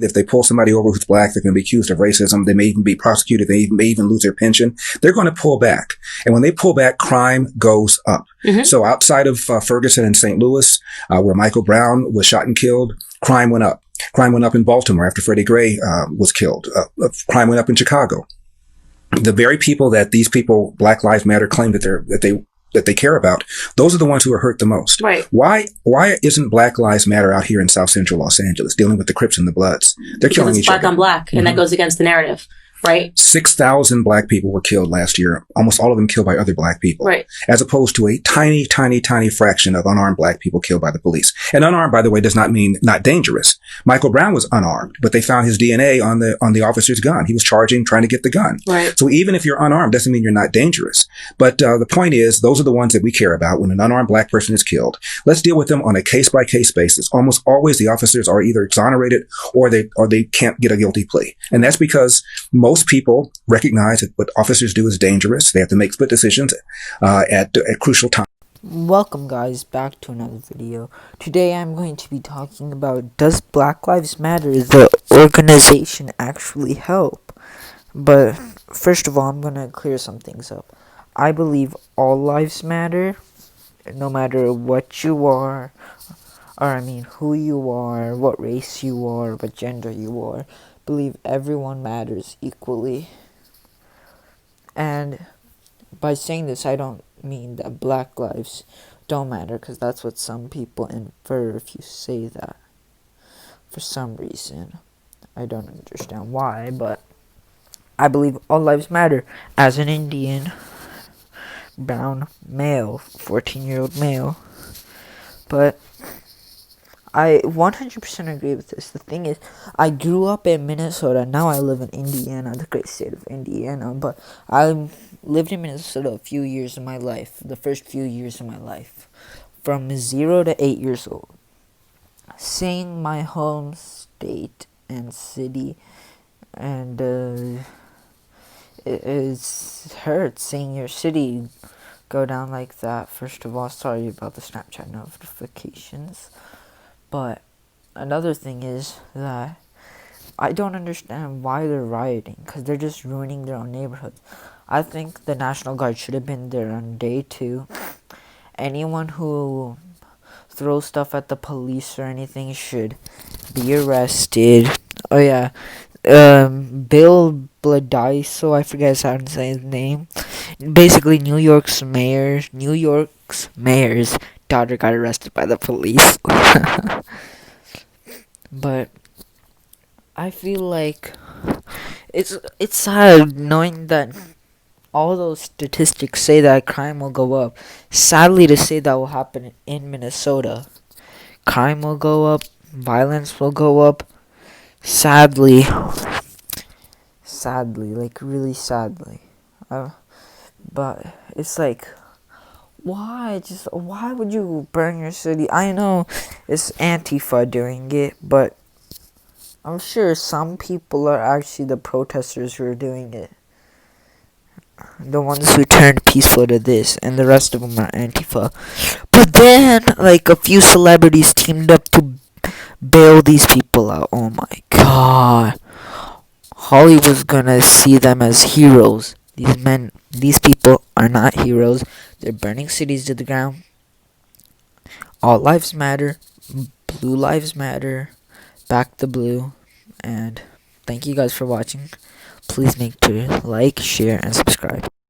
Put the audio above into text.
If they pull somebody over who's black, they're going to be accused of racism. They may even be prosecuted. They may even lose their pension. They're going to pull back. And when they pull back, crime goes up. Mm-hmm. So outside of Ferguson and St. Louis, where Michael Brown was shot and killed, crime went up. Crime went up in Baltimore after Freddie Gray was killed. Crime went up in Chicago. The very people that these people, Black Lives Matter, claim that they care about, those are the ones who are hurt the most. Right. Why isn't Black Lives Matter out here in South Central Los Angeles dealing with the Crips and the Bloods? They're killing each other. Black on black, and that goes against the narrative. Right. 6,000 black people were killed last year. Almost all of them killed by other black people. Right. As opposed to a tiny, tiny, tiny fraction of unarmed black people killed by the police. And unarmed, by the way, does not mean not dangerous. Michael Brown was unarmed, but they found his DNA on the officer's gun. He was charging, trying to get the gun. Right. So even if you're unarmed, doesn't mean you're not dangerous. But the point is, those are the ones that we care about when an unarmed black person is killed. Let's deal with them on a case-by-case basis. Almost always the officers are either exonerated or they can't get a guilty plea. And that's because most people recognize that what officers do is dangerous. They have to make split decisions at crucial times. Welcome guys back to another video. Today I'm going to be talking about, does Black Lives Matter, the organization, actually help? But first of all, I'm going to clear some things up. I believe all lives matter, no matter what you are, who you are, what race you are, what gender you are. I believe everyone matters equally. And by saying this, I don't mean that black lives don't matter, because that's what some people infer if you say that. For some reason, I don't understand why, but I believe all lives matter. As an Indian, brown male, 14-year-old male. But I 100% agree with this. The thing is, I grew up in Minnesota. Now I live in Indiana, the great state of Indiana. But I lived in Minnesota a few years of my life, the first few years of my life, from 0 to 8 years old. Seeing my home state and city, and it hurts seeing your city go down like that. First of all, sorry about the Snapchat notifications. But another thing is that I don't understand why they're rioting, because they're just ruining their own neighborhoods. I think the National Guard should have been there on day 2. Anyone who throws stuff at the police or anything should be arrested. Oh yeah, Bill Bledsoe, I forget how to say his name. Basically, New York's mayor's daughter got arrested by the police. But I feel like it's sad knowing that all those statistics say that crime will go up. Sadly to say, that will happen in Minnesota. Crime will go up, violence will go up. Sadly, like really sadly. But it's like, why would you burn your city? I know it's Antifa doing it, but I'm sure some people are actually the protesters who are doing it. The ones who turned peaceful to this, and the rest of them are Antifa. But then, like, a few celebrities teamed up to bail these people out. Oh my god. Hollywood's gonna see them as heroes. These people are not heroes. They're burning cities to the ground. All lives matter. Blue lives matter. Back the blue. And thank you guys for watching. Please make sure to like, share, and subscribe.